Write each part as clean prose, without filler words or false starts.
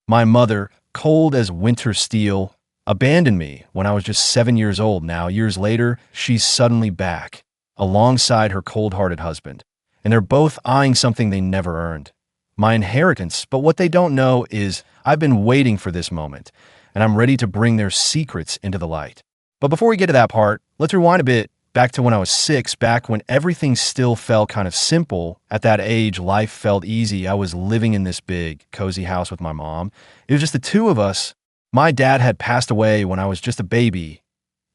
My mother, cold as winter steel, abandoned me when I was just 7 years old. Now, years later, she's suddenly back, alongside her cold-hearted husband, and they're both eyeing something they never earned. My inheritance, but what they don't know is I've been waiting for this moment, and I'm ready to bring their secrets into the light. But before we get to that part, let's rewind a bit back to when I was 6, back when everything still felt kind of simple. At that age, life felt easy. I was living in this big, cozy house with my mom. It was just the two of us. My dad had passed away when I was just a baby,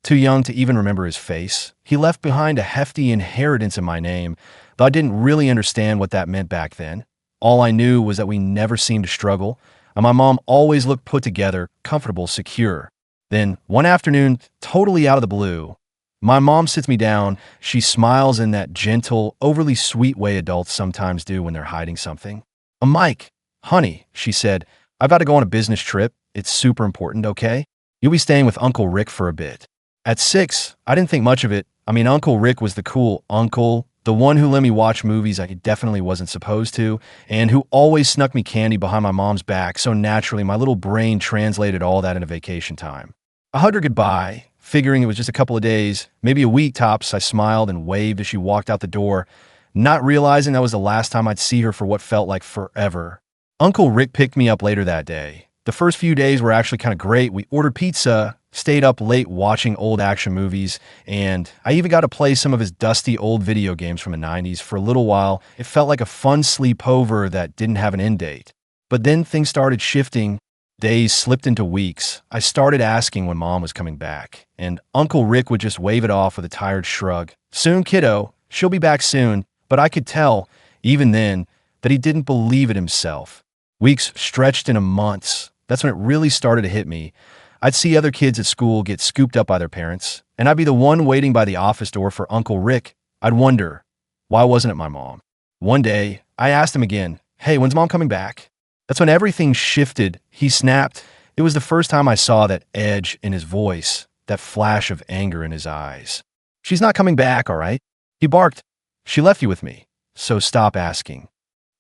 too young to even remember his face. He left behind a hefty inheritance in my name, though I didn't really understand what that meant back then. All I knew was that we never seemed to struggle, and my mom always looked put together, comfortable, secure. Then, one afternoon, totally out of the blue, my mom sits me down. She smiles in that gentle, overly sweet way adults sometimes do when they're hiding something. Mike, honey, she said, I've got to go on a business trip. It's super important, okay? You'll be staying with Uncle Rick for a bit. At 6, I didn't think much of it. I mean, Uncle Rick was the cool uncle, the one who let me watch movies I definitely wasn't supposed to, and who always snuck me candy behind my mom's back, so naturally my little brain translated all that into vacation time. I hugged her goodbye, figuring it was just a couple of days, maybe a week tops. I smiled and waved as she walked out the door, not realizing that was the last time I'd see her for what felt like forever. Uncle Rick picked me up later that day. The first few days were actually kind of great. We ordered pizza, stayed up late watching old action movies, and I even got to play some of his dusty old video games from the 90s for a little while. It felt like a fun sleepover that didn't have an end date. But then things started shifting. Days slipped into weeks. I started asking when Mom was coming back, and Uncle Rick would just wave it off with a tired shrug. Soon, kiddo, she'll be back soon. But I could tell, even then, that he didn't believe it himself. Weeks stretched into months. That's when it really started to hit me. I'd see other kids at school get scooped up by their parents, and I'd be the one waiting by the office door for Uncle Rick. I'd wonder, why wasn't it my mom? One day, I asked him again, hey, when's Mom coming back? That's when everything shifted. He snapped. It was the first time I saw that edge in his voice, that flash of anger in his eyes. She's not coming back, all right? He barked. She left you with me, so stop asking.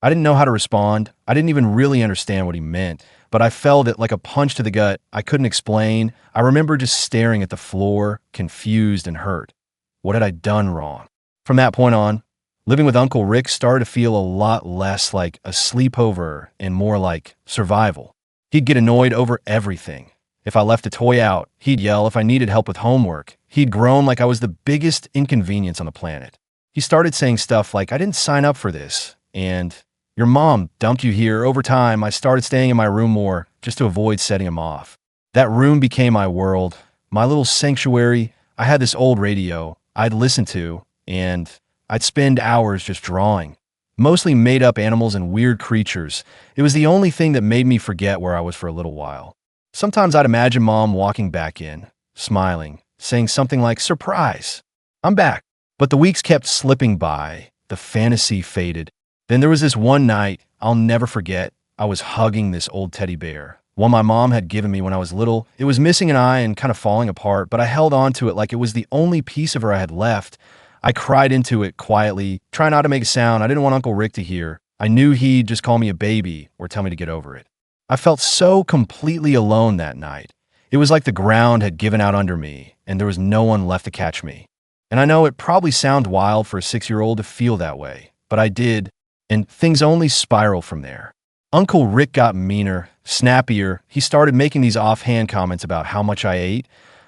I didn't know how to respond. I didn't even really understand what he meant, but I felt it like a punch to the gut. I couldn't explain. I remember just staring at the floor, confused and hurt. What had I done wrong? From that point on, living with Uncle Rick started to feel a lot less like a sleepover and more like survival. He'd get annoyed over everything. If I left a toy out, he'd yell. If I needed help with homework, he'd groan like I was the biggest inconvenience on the planet. He started saying stuff like, I didn't sign up for this, and your mom dumped you here. Over time, I started staying in my room more just to avoid setting him off. That room became my world, my little sanctuary. I had this old radio I'd listen to, and I'd spend hours just drawing. Mostly made-up animals and weird creatures. It was the only thing that made me forget where I was for a little while. Sometimes I'd imagine Mom walking back in, smiling, saying something like, surprise, I'm back. But the weeks kept slipping by. The fantasy faded. Then there was this one night I'll never forget. I was hugging this old teddy bear, one my mom had given me when I was little. It was missing an eye and kind of falling apart, but I held on to it like it was the only piece of her I had left. I cried into it quietly, trying not to make a sound. I didn't want Uncle Rick to hear. I knew he'd just call me a baby or tell me to get over it. I felt so completely alone that night. It was like the ground had given out under me, and there was no one left to catch me. And I know it probably sounds wild for a 6-year-old to feel that way, but I did, and things only spiraled from there. Uncle Rick got meaner, snappier. He started making these offhand comments about how much I ate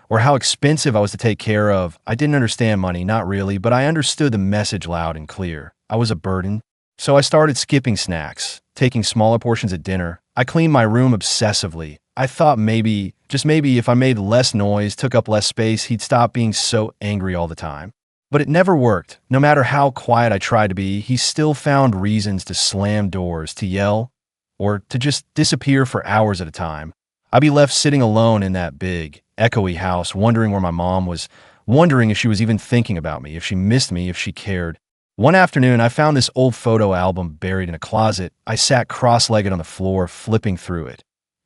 or how expensive I was to take care of. I didn't understand money, not really, but I understood the message loud and clear. I was a burden. So I started skipping snacks, taking smaller portions at dinner. I cleaned my room obsessively. I thought maybe, just maybe, if I made less noise, took up less space, he'd stop being so angry all the time. But it never worked. No matter how quiet I tried to be, he still found reasons to slam doors, to yell, or to just disappear for hours at a time. I'd be left sitting alone in that big, echoey house, wondering where my mom was, wondering if she was even thinking about me, if she missed me, if she cared. One afternoon, I found this old photo album buried in a closet. I sat cross-legged on the floor, flipping through it.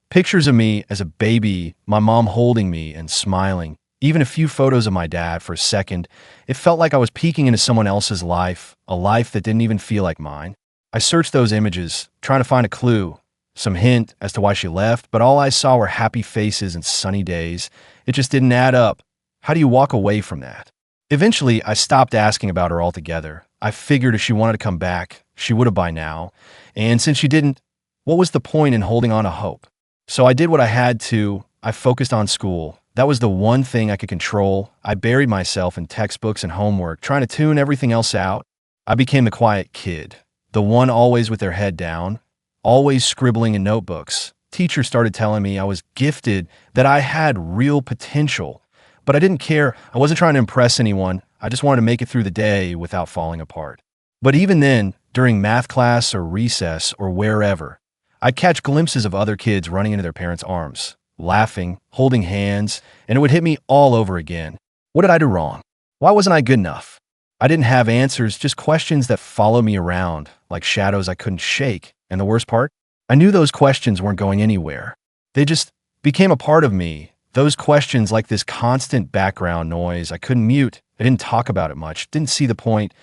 Pictures of me as a baby, my mom holding me and smiling. Even a few photos of my dad for a second. It felt like I was peeking into someone else's life, a life that didn't even feel like mine. I searched those images, trying to find a clue, some hint as to why she left, but all I saw were happy faces and sunny days. It just didn't add up. How do you walk away from that? Eventually, I stopped asking about her altogether. I figured if she wanted to come back, she would have by now. And since she didn't, what was the point in holding on to hope? So I did what I had to. I focused on school. That was the one thing I could control. I buried myself in textbooks and homework, trying to tune everything else out. I became the quiet kid, the one always with their head down, always scribbling in notebooks. Teachers started telling me I was gifted, that I had real potential. But I didn't care. I wasn't trying to impress anyone. I just wanted to make it through the day without falling apart. But even then, during math class or recess or wherever, I'd catch glimpses of other kids running into their parents' arms, laughing, holding hands, and it would hit me all over again. What did I do wrong? Why wasn't I good enough? I didn't have answers, just questions that followed me around, like shadows I couldn't shake. And the worst part? I knew those questions weren't going anywhere. They just became a part of me. Those questions, like this constant background noise I couldn't mute. I didn't talk about it much, didn't see the point.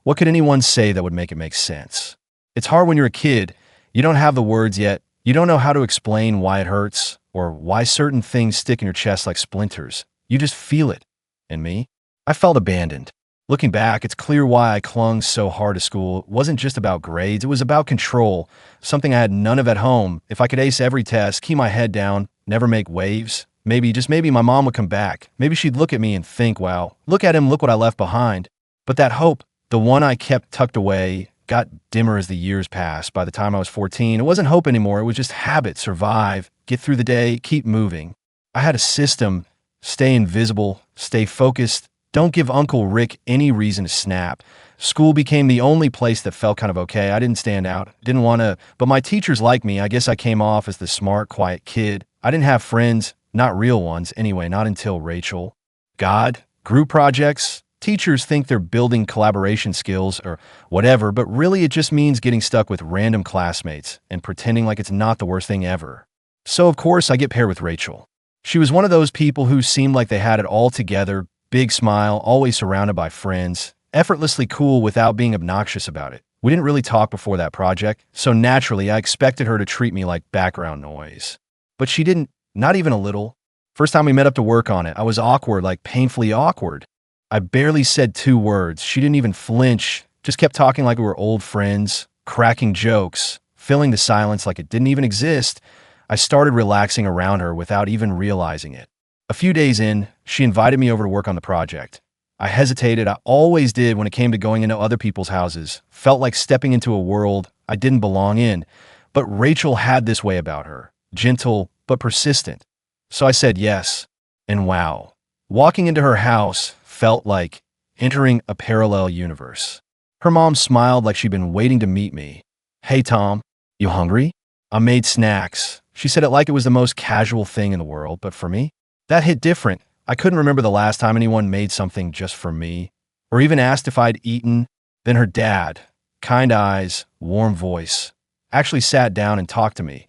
What could anyone say that would make it make sense? It's hard when you're a kid. You don't have the words yet. You don't know how to explain why it hurts or why certain things stick in your chest like splinters. You just feel it. And me? I felt abandoned. Looking back, it's clear why I clung so hard to school. It wasn't just about grades. It was about control, something I had none of at home. If I could ace every test, keep my head down, never make waves, just maybe my mom would come back. Maybe she'd look at me and think, wow, look at him, look what I left behind. But that hope, the one I kept tucked away, got dimmer as the years passed. By the time I was 14, it wasn't hope anymore. It was just habit, survive, get through the day, keep moving. I had a system, stay invisible, stay focused, don't give Uncle Rick any reason to snap. School became the only place that felt kind of okay. I didn't stand out, didn't want to, but my teachers liked me. I guess I came off as the smart, quiet kid. I didn't have friends, not real ones anyway, not until Rachel. God, group projects, teachers think they're building collaboration skills or whatever, but really it just means getting stuck with random classmates and pretending like it's not the worst thing ever. So of course I get paired with Rachel. She was one of those people who seemed like they had it all together, big smile, always surrounded by friends, effortlessly cool without being obnoxious about it. We didn't really talk before that project, so naturally I expected her to treat me like background noise. But she didn't, not even a little. First time we met up to work on it, I was awkward, like painfully awkward. I barely said 2 words. She didn't even flinch, just kept talking like we were old friends, cracking jokes, filling the silence like it didn't even exist. I started relaxing around her without even realizing it. A few days in, she invited me over to work on the project. I hesitated. I always did when it came to going into other people's houses. Felt like stepping into a world I didn't belong in. But Rachel had this way about her, gentle but persistent. So I said yes. And wow, walking into her house felt like entering a parallel universe. Her mom smiled like she'd been waiting to meet me. Hey, Tom, you hungry? I made snacks. She said it like it was the most casual thing in the world, but for me, that hit different. I couldn't remember the last time anyone made something just for me, or even asked if I'd eaten. Then her dad, kind eyes, warm voice, actually sat down and talked to me.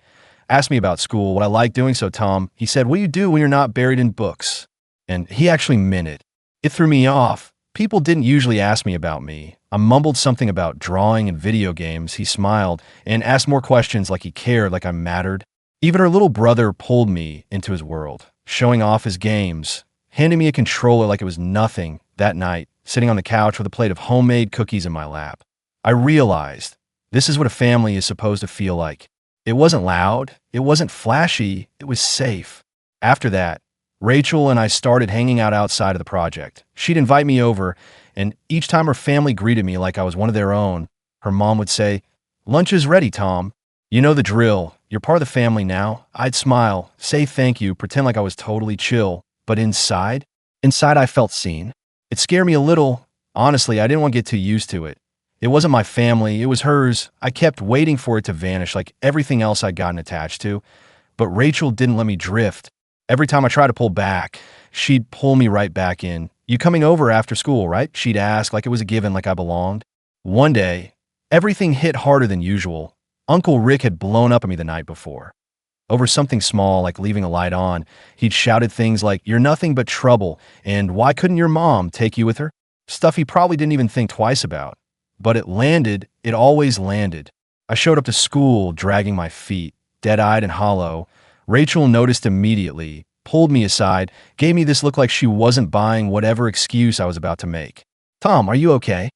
Asked me about school, what I liked doing. So Tom, he said, what do you do when you're not buried in books? And he actually meant it. It threw me off. People didn't usually ask me about me. I mumbled something about drawing and video games. He smiled and asked more questions like he cared, like I mattered. Even her little brother pulled me into his world, showing off his games, handing me a controller like it was nothing. That night, sitting on the couch with a plate of homemade cookies in my lap, I realized this is what a family is supposed to feel like. It wasn't loud, it wasn't flashy, it was safe. After that, Rachel and I started hanging out outside of the project. She'd invite me over, and each time her family greeted me like I was one of their own, her mom would say, "Lunch is ready, Tom. You know the drill. You're part of the family now." I'd smile, say thank you, pretend like I was totally chill. But inside I felt seen. It scared me a little. Honestly, I didn't want to get too used to it. It wasn't my family, it was hers. I kept waiting for it to vanish like everything else I'd gotten attached to. But Rachel didn't let me drift. Every time I tried to pull back, she'd pull me right back in. "You coming over after school, right?" She'd ask like it was a given, like I belonged. One day, everything hit harder than usual. Uncle Rick had blown up at me the night before. Over something small like leaving a light on, he'd shouted things like, "You're nothing but trouble," and "Why couldn't your mom take you with her?" Stuff he probably didn't even think twice about. But it landed, it always landed. I showed up to school dragging my feet, dead-eyed and hollow. Rachel noticed immediately, pulled me aside, gave me this look like she wasn't buying whatever excuse I was about to make. "Tom, are you okay?"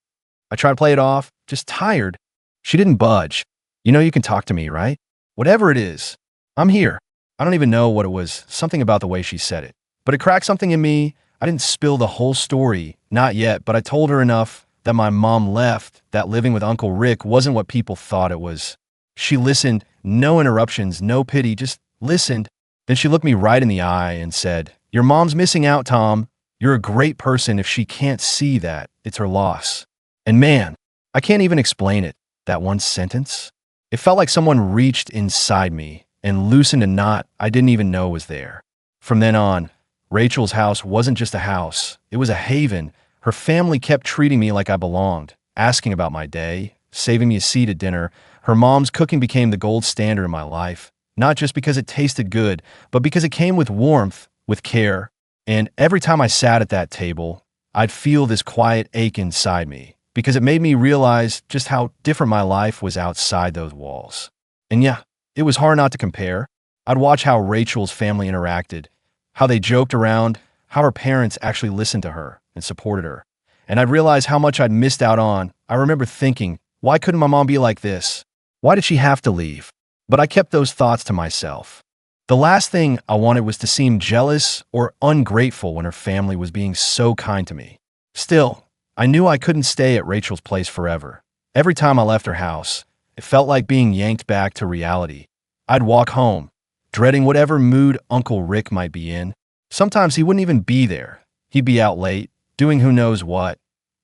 I tried to play it off, just tired. She didn't budge. "You know you can talk to me, right? Whatever it is, I'm here." I don't even know what it was, something about the way she said it. But it cracked something in me. I didn't spill the whole story, not yet, but I told her enough that my mom left, that living with Uncle Rick wasn't what people thought it was. She listened, no interruptions, no pity, just listened. Then she looked me right in the eye and said, "Your mom's missing out, Tom. You're a great person. If she can't see that, it's her loss." And man, I can't even explain it. That one sentence, it felt like someone reached inside me and loosened a knot I didn't even know was there. From then on, Rachel's house wasn't just a house. It was a haven. Her family kept treating me like I belonged, asking about my day, saving me a seat at dinner. Her mom's cooking became the gold standard in my life, not just because it tasted good, but because it came with warmth, with care. And every time I sat at that table, I'd feel this quiet ache inside me, because it made me realize just how different my life was outside those walls. And yeah, it was hard not to compare. I'd watch how Rachel's family interacted, how they joked around, how her parents actually listened to her and supported her. And I'd realize how much I'd missed out on. I remember thinking, why couldn't my mom be like this? Why did she have to leave? But I kept those thoughts to myself. The last thing I wanted was to seem jealous or ungrateful when her family was being so kind to me. Still, I knew I couldn't stay at Rachel's place forever. Every time I left her house, it felt like being yanked back to reality. I'd walk home, dreading whatever mood Uncle Rick might be in. Sometimes he wouldn't even be there. He'd be out late, doing who knows what.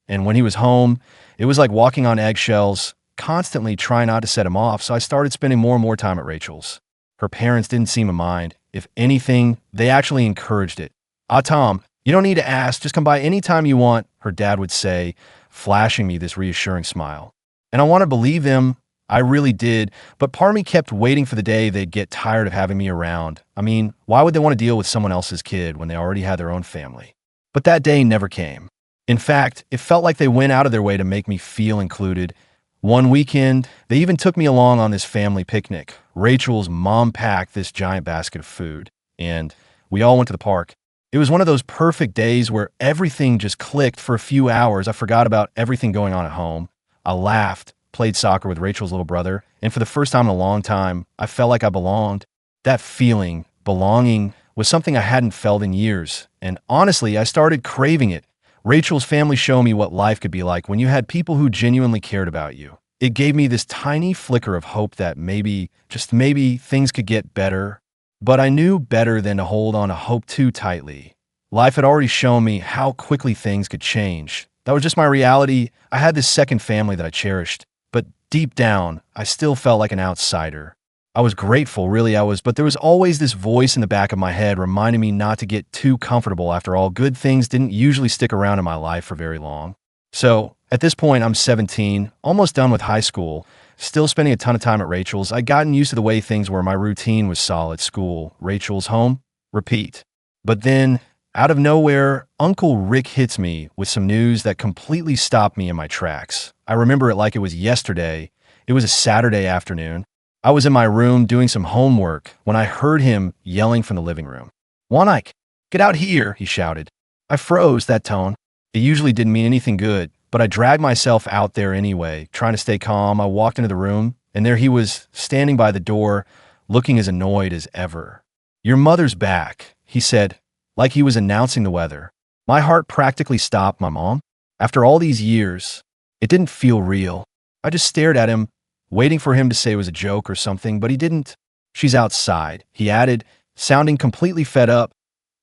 And when he was home, it was like walking on eggshells, constantly trying not to set him off, so I started spending more and more time at Rachel's. Her parents didn't seem to mind. If anything, they actually encouraged it. "Ah, Tom, you don't need to ask, just come by anytime you want," her dad would say, flashing me this reassuring smile. And I want to believe them. I really did, but part of me kept waiting for the day they'd get tired of having me around. I mean, why would they want to deal with someone else's kid when they already had their own family? But that day never came. In fact, it felt like they went out of their way to make me feel included. One weekend, they even took me along on this family picnic. Rachel's mom packed this giant basket of food, and we all went to the park. It was one of those perfect days where everything just clicked for a few hours. I forgot about everything going on at home. I laughed, played soccer with Rachel's little brother, and for the first time in a long time, I felt like I belonged. That feeling, belonging, was something I hadn't felt in years, and honestly, I started craving it. Rachel's family showed me what life could be like when you had people who genuinely cared about you. It gave me this tiny flicker of hope that maybe, just maybe, things could get better. But I knew better than to hold on to hope too tightly. Life had already shown me how quickly things could change. That was just my reality. I had this second family that I cherished, but deep down, I still felt like an outsider. I was grateful, really I was, but there was always this voice in the back of my head reminding me not to get too comfortable. After all, good things didn't usually stick around in my life for very long. So, at this point, I'm 17, almost done with high school, still spending a ton of time at Rachel's. I'd gotten used to the way things were. My routine was solid: school, Rachel's, home, repeat. But then, out of nowhere, Uncle Rick hits me with some news that completely stopped me in my tracks. I remember it like it was yesterday. It was a Saturday afternoon. I was in my room doing some homework when I heard him yelling from the living room. "Wanike, get out here," he shouted. I froze. That tone. It usually didn't mean anything good, but I dragged myself out there anyway, trying to stay calm. I walked into the room, and there he was, standing by the door, looking as annoyed as ever. "Your mother's back," he said, like he was announcing the weather. My heart practically stopped. My mom? After all these years, it didn't feel real. I just stared at him, waiting for him to say it was a joke or something, but he didn't. "She's outside," he added, sounding completely fed up.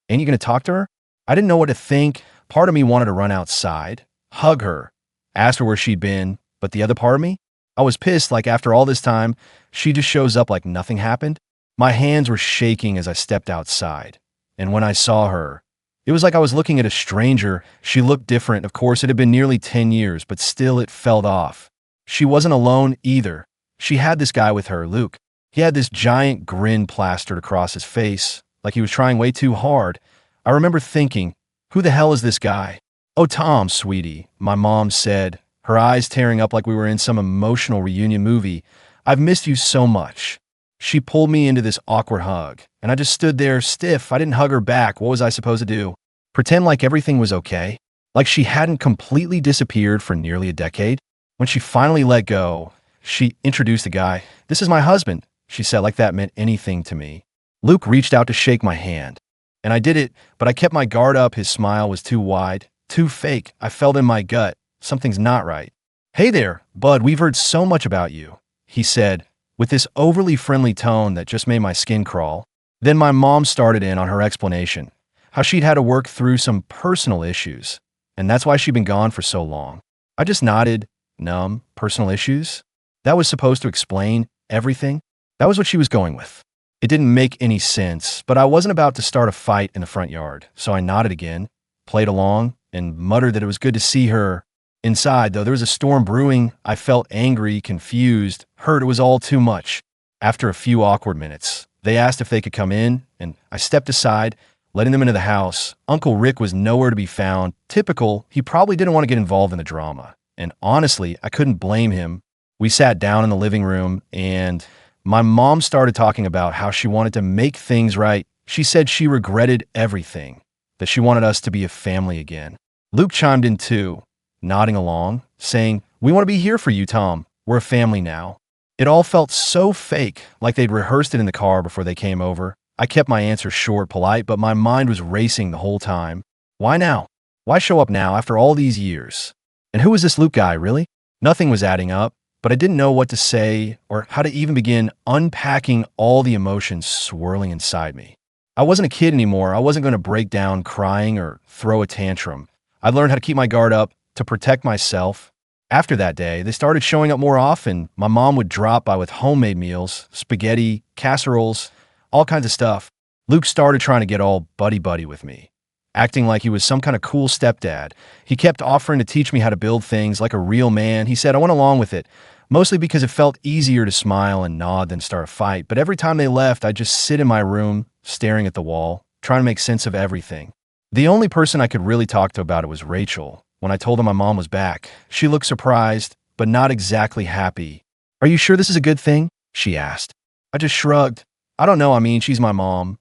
"Ain't you gonna talk to her?" I didn't know what to think. Part of me wanted to run outside, hug her, ask her where she'd been, but the other part of me? I was pissed, like after all this time, she just shows up like nothing happened. My hands were shaking as I stepped outside, and when I saw her, it was like I was looking at a stranger. She looked different. Of course, it had been nearly 10 years, but still it felt off. She wasn't alone either. She had this guy with her, Luke. He had this giant grin plastered across his face, like he was trying way too hard. I remember thinking, who the hell is this guy? "Oh, Tom, sweetie," my mom said, her eyes tearing up like we were in some emotional reunion movie. "I've missed you so much." She pulled me into this awkward hug, and I just stood there stiff. I didn't hug her back. What was I supposed to do? Pretend like everything was okay? Like she hadn't completely disappeared for nearly a decade? When she finally let go, she introduced the guy. "This is my husband," she said, like that meant anything to me. Luke reached out to shake my hand, and I did it, but I kept my guard up. His smile was too wide, too fake. I felt in my gut, something's not right. "Hey there, bud, we've heard so much about you," he said, with this overly friendly tone that just made my skin crawl. Then my mom started in on her explanation, how she'd had to work through some personal issues, and that's why she'd been gone for so long. I just nodded, numb. Personal issues? That was supposed to explain everything? That was what she was going with. It didn't make any sense, but I wasn't about to start a fight in the front yard, so I nodded again, played along, and muttered that it was good to see her. Inside, though, there was a storm brewing. I felt angry, confused, hurt. It was all too much. After a few awkward minutes, they asked if they could come in, and I stepped aside, letting them into the house. Uncle Rick was nowhere to be found. Typical, he probably didn't want to get involved in the drama. And honestly, I couldn't blame him. We sat down in the living room, and my mom started talking about how she wanted to make things right. She said she regretted everything, that she wanted us to be a family again. Luke chimed in too, nodding along, saying, "We want to be here for you, Tom. We're a family now." It all felt so fake, like they'd rehearsed it in the car before they came over. I kept my answer short, polite, but my mind was racing the whole time. Why now? Why show up now after all these years? And who was this Luke guy, really? Nothing was adding up, but I didn't know what to say or how to even begin unpacking all the emotions swirling inside me. I wasn't a kid anymore. I wasn't going to break down crying or throw a tantrum. I learned how to keep my guard up, to protect myself. After that day, they started showing up more often. My mom would drop by with homemade meals, spaghetti, casseroles, all kinds of stuff. Luke started trying to get all buddy-buddy with me, acting like he was some kind of cool stepdad. He kept offering to teach me how to build things like a real man. He said I went along with it, mostly because it felt easier to smile and nod than start a fight. But every time they left, I'd just sit in my room, staring at the wall, trying to make sense of everything. The only person I could really talk to about it was Rachel. When I told her my mom was back, she looked surprised, but not exactly happy. "Are you sure this is a good thing?" she asked. I just shrugged. "I don't know, she's my mom."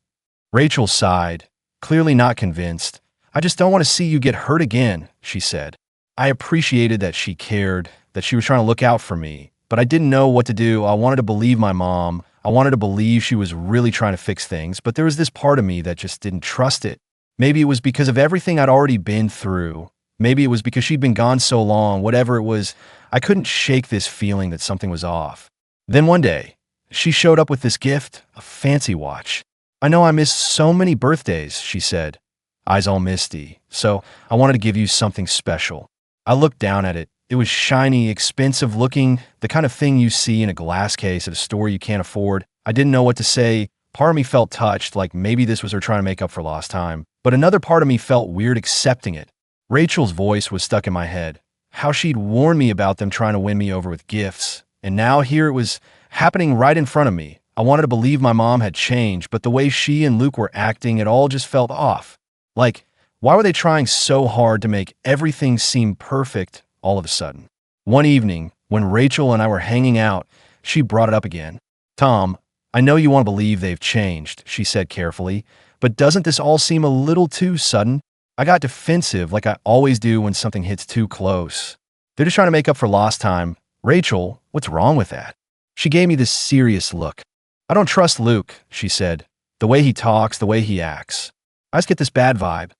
Rachel sighed, clearly not convinced. "I just don't want to see you get hurt again," she said. I appreciated that she cared, that she was trying to look out for me, but I didn't know what to do. I wanted to believe my mom. I wanted to believe she was really trying to fix things, but there was this part of me that just didn't trust it. Maybe it was because of everything I'd already been through. Maybe it was because she'd been gone so long. Whatever it was, I couldn't shake this feeling that something was off. Then one day, she showed up with this gift, a fancy watch. "I know I missed so many birthdays," she said, eyes all misty, "so I wanted to give you something special." I looked down at it. It was shiny, expensive looking, the kind of thing you see in a glass case at a store you can't afford. I didn't know what to say. Part of me felt touched, like maybe this was her trying to make up for lost time. But another part of me felt weird accepting it. Rachel's voice was stuck in my head. How she'd warned me about them trying to win me over with gifts. And now here it was happening right in front of me. I wanted to believe my mom had changed, but the way she and Luke were acting, it all just felt off. Like, why were they trying so hard to make everything seem perfect all of a sudden? One evening, when Rachel and I were hanging out, she brought it up again. "Tom, I know you want to believe they've changed," she said carefully, "but doesn't this all seem a little too sudden?" I got defensive like I always do when something hits too close. "They're just trying to make up for lost time." "Rachel, what's wrong with that?" She gave me this serious look. "I don't trust Luke," she said. "The way he talks, the way he acts. I just get this bad vibe."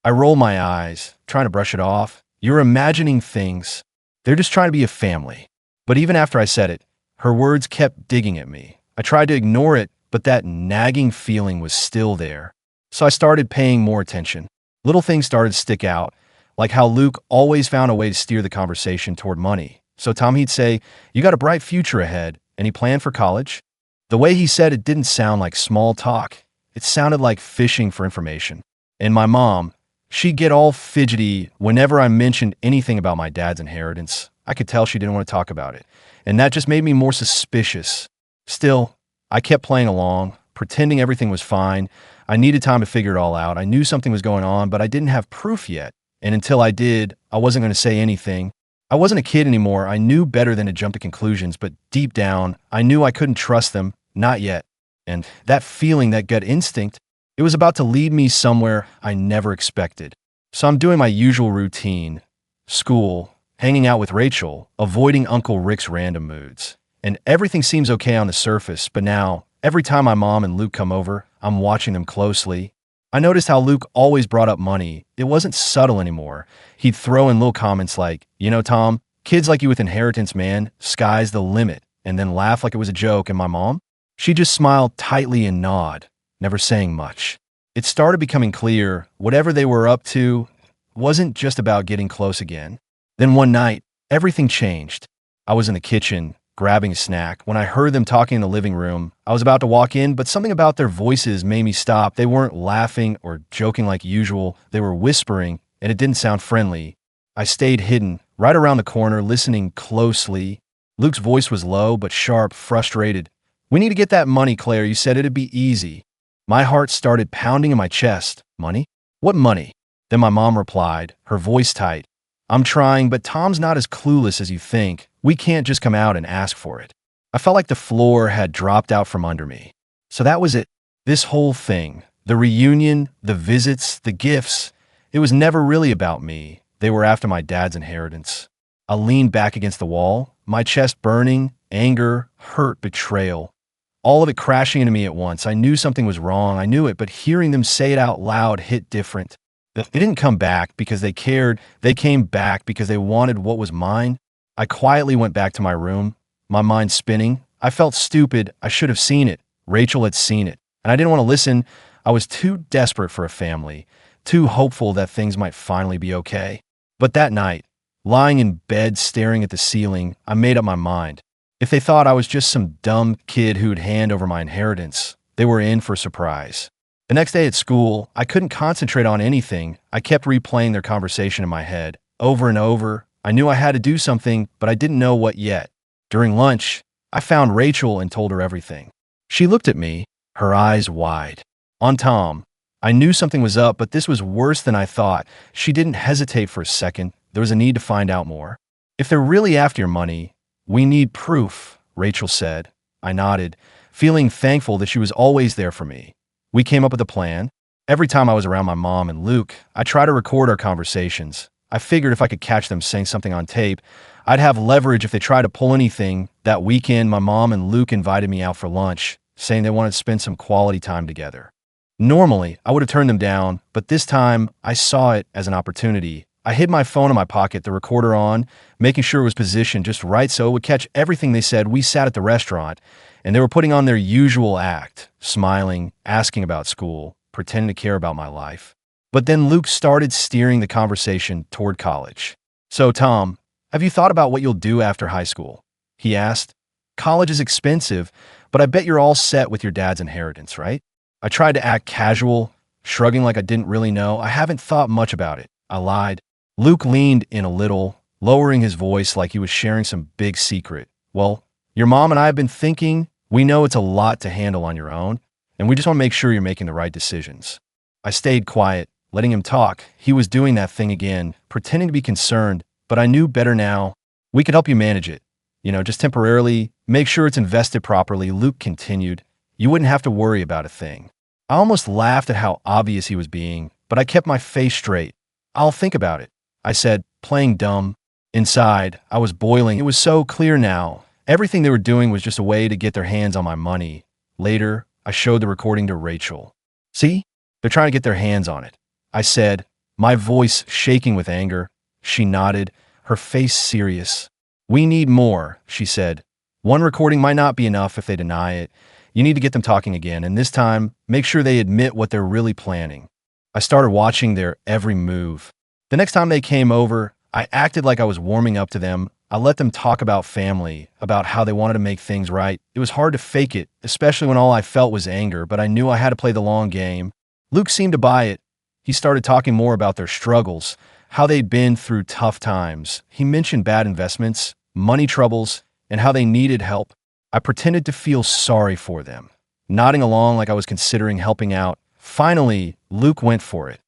I rolled my eyes, trying to brush it off. "You're imagining things. They're just trying to be a family." But even after I said it, her words kept digging at me. I tried to ignore it, but that nagging feeling was still there. So I started paying more attention. Little things started to stick out, like how Luke always found a way to steer the conversation toward money. So Tom, he'd say, "You got a bright future ahead," and he planned for college. The way he said it didn't sound like small talk. It sounded like fishing for information. And my mom, she'd get all fidgety whenever I mentioned anything about my dad's inheritance. I could tell she didn't want to talk about it, and that just made me more suspicious. Still, I kept playing along, pretending everything was fine. I needed time to figure it all out. I knew something was going on, but I didn't have proof yet. And until I did, I wasn't going to say anything. I wasn't a kid anymore. I knew better than to jump to conclusions, but deep down, I knew I couldn't trust them. Not yet. And that feeling, that gut instinct, it was about to lead me somewhere I never expected. So I'm doing my usual routine: school, hanging out with Rachel, avoiding Uncle Rick's random moods. And everything seems okay on the surface, but now, every time my mom and Luke come over, I'm watching them closely. I noticed how Luke always brought up money. It wasn't subtle anymore. He'd throw in little comments like, Tom, kids like you with inheritance, man, sky's the limit, and then laugh like it was a joke. And my mom? She just smiled tightly and nod, never saying much. It started becoming clear whatever they were up to wasn't just about getting close again. Then one night, everything changed. I was in the kitchen, grabbing a snack, when I heard them talking in the living room. I was about to walk in, but something about their voices made me stop. They weren't laughing or joking like usual. They were whispering, and it didn't sound friendly. I stayed hidden, right around the corner, listening closely. Luke's voice was low but sharp, frustrated. "We need to get that money, Claire. You said it'd be easy." My heart started pounding in my chest. Money? What money? Then my mom replied, her voice tight. "I'm trying, but Tom's not as clueless as you think. We can't just come out and ask for it." I felt like the floor had dropped out from under me. So that was it. This whole thing, the reunion, the visits, the gifts, it was never really about me. They were after my dad's inheritance. I leaned back against the wall, my chest burning, anger, hurt, betrayal. All of it crashing into me at once. I knew something was wrong. I knew it, but hearing them say it out loud hit different. They didn't come back because they cared. They came back because they wanted what was mine. I quietly went back to my room, my mind spinning. I felt stupid. I should have seen it. Rachel had seen it, and I didn't want to listen. I was too desperate for a family, too hopeful that things might finally be okay. But that night, lying in bed staring at the ceiling, I made up my mind. If they thought I was just some dumb kid who'd hand over my inheritance, they were in for a surprise. The next day at school, I couldn't concentrate on anything. I kept replaying their conversation in my head, over and over. I knew I had to do something, but I didn't know what yet. During lunch, I found Rachel and told her everything. She looked at me, her eyes wide. On Tom. I knew something was up, but this was worse than I thought. She didn't hesitate for a second. There was a need to find out more. "If they're really after your money, we need proof," Rachel said. I nodded, feeling thankful that she was always there for me. We came up with a plan. Every time I was around my mom and Luke, I tried to record our conversations. I figured if I could catch them saying something on tape, I'd have leverage if they tried to pull anything. That weekend, my mom and Luke invited me out for lunch, saying they wanted to spend some quality time together. Normally, I would have turned them down, but this time, I saw it as an opportunity. I hid my phone in my pocket, the recorder on, making sure it was positioned just right so it would catch everything they said. We sat at the restaurant, and they were putting on their usual act, smiling, asking about school, pretending to care about my life. But then Luke started steering the conversation toward college. "So, Tom, have you thought about what you'll do after high school?" he asked. "College is expensive, but I bet you're all set with your dad's inheritance, right?" I tried to act casual, shrugging like I didn't really know. "I haven't thought much about it," I lied. Luke leaned in a little, lowering his voice like he was sharing some big secret. "Well, your mom and I have been thinking. We know it's a lot to handle on your own, and we just want to make sure you're making the right decisions." I stayed quiet, letting him talk. He was doing that thing again, pretending to be concerned, but I knew better now. "We could help you manage it. Just temporarily, make sure it's invested properly," Luke continued. "You wouldn't have to worry about a thing." I almost laughed at how obvious he was being, but I kept my face straight. "I'll think about it," I said, playing dumb. Inside, I was boiling. It was so clear now. Everything they were doing was just a way to get their hands on my money. Later, I showed the recording to Rachel. "See? They're trying to get their hands on it," I said, my voice shaking with anger. She nodded, her face serious. "We need more," she said. "One recording might not be enough if they deny it. You need to get them talking again, and this time, make sure they admit what they're really planning." I started watching their every move. The next time they came over, I acted like I was warming up to them. I let them talk about family, about how they wanted to make things right. It was hard to fake it, especially when all I felt was anger, but I knew I had to play the long game. Luke seemed to buy it. He started talking more about their struggles, how they'd been through tough times. He mentioned bad investments, money troubles, and how they needed help. I pretended to feel sorry for them, nodding along like I was considering helping out. Finally, Luke went for it.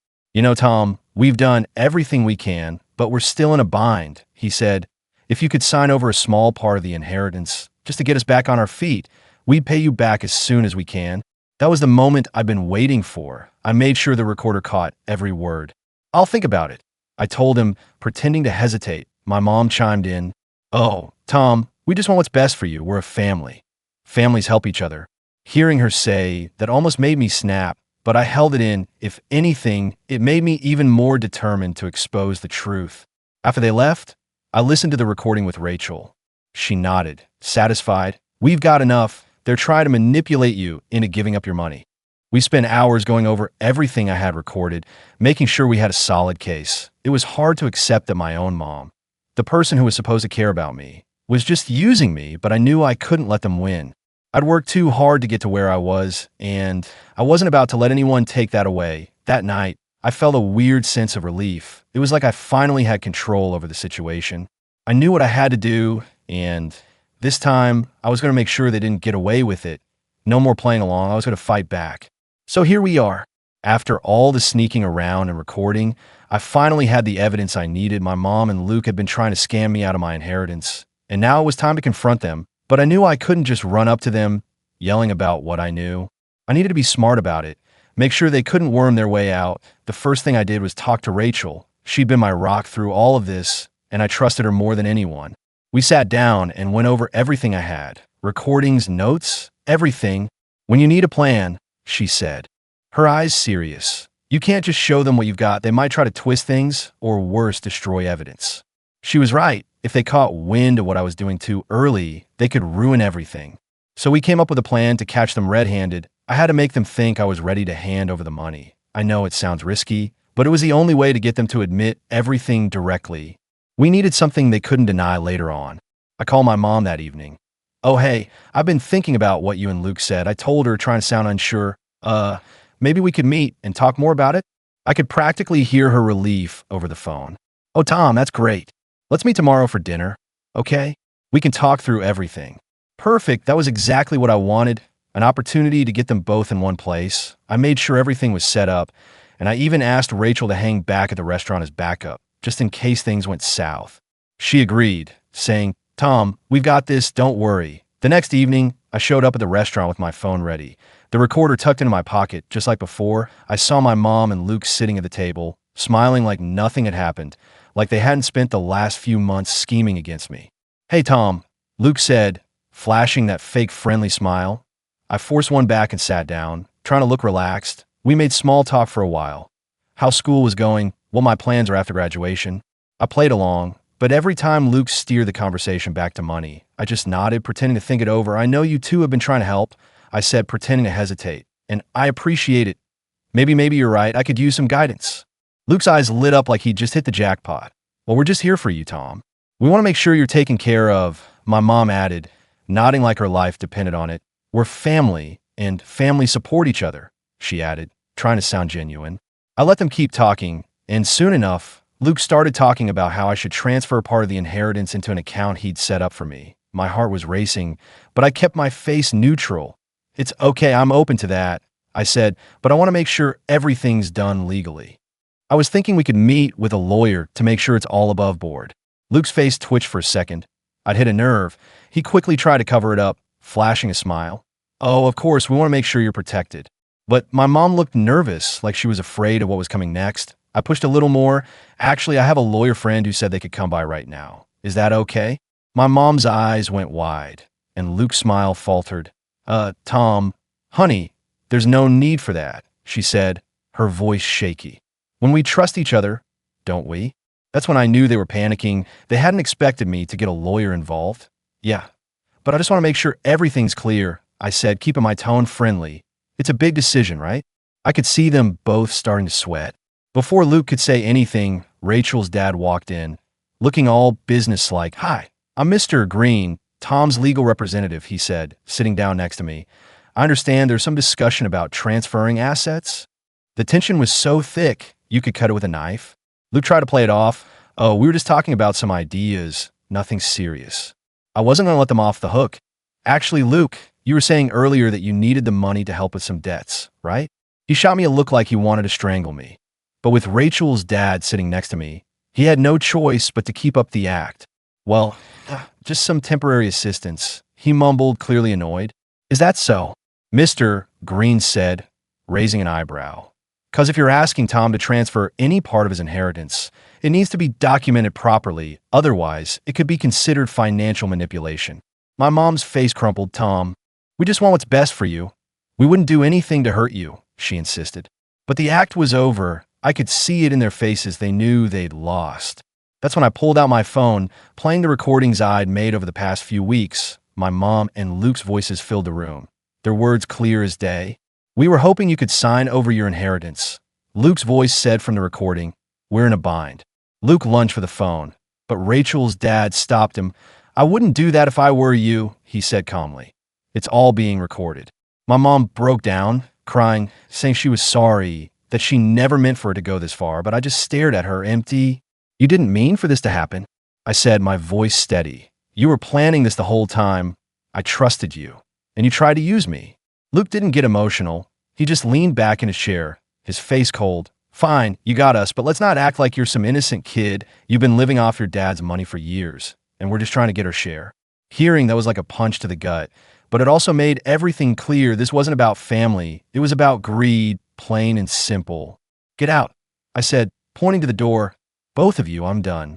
"Tom, we've done everything we can, but we're still in a bind," he said. "If you could sign over a small part of the inheritance, just to get us back on our feet, We'd pay you back as soon as we can. That was the moment I've been waiting for. I made sure the recorder caught every word. I'll think about it, I told him, pretending to hesitate. My mom chimed in. Oh, Tom, we just want what's best for you. We're a family. Families help each other. Hearing her say that almost made me snap, but I held it in. If anything, it made me even more determined to expose the truth. After they left, I listened to the recording with Rachel. She nodded, satisfied. We've got enough. They're trying to manipulate you into giving up your money. We spent hours going over everything I had recorded, making sure we had a solid case. It was hard to accept that my own mom, the person who was supposed to care about me, was just using me, but I knew I couldn't let them win. I'd worked too hard to get to where I was, and I wasn't about to let anyone take that away. That night, I felt a weird sense of relief. It was like I finally had control over the situation. I knew what I had to do, and this time, I was going to make sure they didn't get away with it. No more playing along. I was going to fight back. So here we are. After all the sneaking around and recording, I finally had the evidence I needed. My mom and Luke had been trying to scam me out of my inheritance, and now it was time to confront them. But I knew I couldn't just run up to them, yelling about what I knew. I needed to be smart about it, make sure they couldn't worm their way out. The first thing I did was talk to Rachel. She'd been my rock through all of this, and I trusted her more than anyone. We sat down and went over everything I had. Recordings, notes, everything. When you need a plan, she said. Her eyes serious. You can't just show them what you've got. They might try to twist things, or worse, destroy evidence. She was right. If they caught wind of what I was doing too early, they could ruin everything. So we came up with a plan to catch them red-handed. I had to make them think I was ready to hand over the money. I know it sounds risky, but it was the only way to get them to admit everything directly. We needed something they couldn't deny later on. I called my mom that evening. Oh, hey, I've been thinking about what you and Luke said. I told her, trying to sound unsure. Maybe we could meet and talk more about it? I could practically hear her relief over the phone. Oh, Tom, that's great. Let's meet tomorrow for dinner, okay? We can talk through everything. Perfect, that was exactly what I wanted. An opportunity to get them both in one place. I made sure everything was set up, and I even asked Rachel to hang back at the restaurant as backup, just in case things went south. She agreed, saying, Tom, we've got this, don't worry. The next evening, I showed up at the restaurant with my phone ready. The recorder tucked into my pocket, just like before. I saw my mom and Luke sitting at the table, smiling like nothing had happened, like they hadn't spent the last few months scheming against me. Hey, Tom, Luke said, flashing that fake friendly smile. I forced one back and sat down, trying to look relaxed. We made small talk for a while. How school was going, what my plans are after graduation. I played along, but every time Luke steered the conversation back to money, I just nodded, pretending to think it over. I know you two have been trying to help, I said, pretending to hesitate. And I appreciate it. Maybe you're right. I could use some guidance. Luke's eyes lit up like he'd just hit the jackpot. Well, we're just here for you, Tom. We want to make sure you're taken care of, my mom added, nodding like her life depended on it. We're family, and families support each other, she added, trying to sound genuine. I let them keep talking, and soon enough, Luke started talking about how I should transfer part of the inheritance into an account he'd set up for me. My heart was racing, but I kept my face neutral. It's okay, I'm open to that, I said, but I want to make sure everything's done legally. I was thinking we could meet with a lawyer to make sure it's all above board. Luke's face twitched for a second. I'd hit a nerve. He quickly tried to cover it up, flashing a smile. Oh, of course, we want to make sure you're protected. But my mom looked nervous, like she was afraid of what was coming next. I pushed a little more. Actually, I have a lawyer friend who said they could come by right now. Is that okay? My mom's eyes went wide, and Luke's smile faltered. Tom, honey, there's no need for that, she said, her voice shaky. When we trust each other, don't we? That's when I knew they were panicking. They hadn't expected me to get a lawyer involved. Yeah, but I just want to make sure everything's clear, I said, keeping my tone friendly. It's a big decision, right? I could see them both starting to sweat. Before Luke could say anything, Rachel's dad walked in, looking all businesslike. Hi, I'm Mr. Green, Tom's legal representative, he said, sitting down next to me. I understand there's some discussion about transferring assets. The tension was so thick, you could cut it with a knife. Luke tried to play it off. Oh, we were just talking about some ideas, nothing serious. I wasn't going to let them off the hook. Actually, Luke, you were saying earlier that you needed the money to help with some debts, right? He shot me a look like he wanted to strangle me. But with Rachel's dad sitting next to me, he had no choice but to keep up the act. Well, just some temporary assistance, he mumbled, clearly annoyed. Is that so? Mr. Green said, raising an eyebrow. Because if you're asking Tom to transfer any part of his inheritance, it needs to be documented properly, otherwise, it could be considered financial manipulation. My mom's face crumpled. Tom, we just want what's best for you. We wouldn't do anything to hurt you, she insisted. But the act was over. I could see it in their faces. They knew they'd lost. That's when I pulled out my phone, playing the recordings I'd made over the past few weeks. My mom and Luke's voices filled the room, their words clear as day. We were hoping you could sign over your inheritance. Luke's voice said from the recording, we're in a bind. Luke lunged for the phone, but Rachel's dad stopped him. I wouldn't do that if I were you, he said calmly. It's all being recorded. My mom broke down, crying, saying she was sorry, that she never meant for it to go this far, but I just stared at her empty. You didn't mean for this to happen, I said, my voice steady. You were planning this the whole time. I trusted you, and you tried to use me. Luke didn't get emotional. He just leaned back in his chair, his face cold. Fine, you got us, but let's not act like you're some innocent kid. You've been living off your dad's money for years, and we're just trying to get our share. Hearing that was like a punch to the gut, but it also made everything clear. This wasn't about family. It was about greed, plain and simple. Get out, I said, pointing to the door. Both of you, I'm done.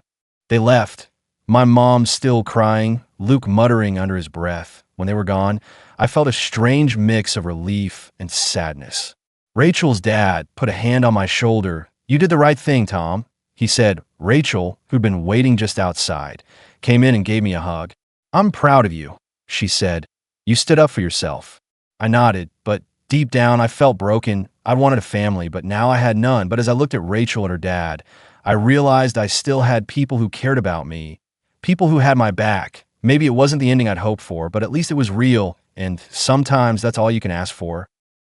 They left, my mom still crying, Luke muttering under his breath. When they were gone, I felt a strange mix of relief and sadness. Rachel's dad put a hand on my shoulder. You did the right thing, Tom, he said. Rachel, who'd been waiting just outside, came in and gave me a hug. I'm proud of you, she said. You stood up for yourself. I nodded, but deep down I felt broken. I wanted a family, but now I had none. But as I looked at Rachel and her dad, I realized I still had people who cared about me, people who had my back. Maybe it wasn't the ending I'd hoped for, but at least it was real, and sometimes that's all you can ask for.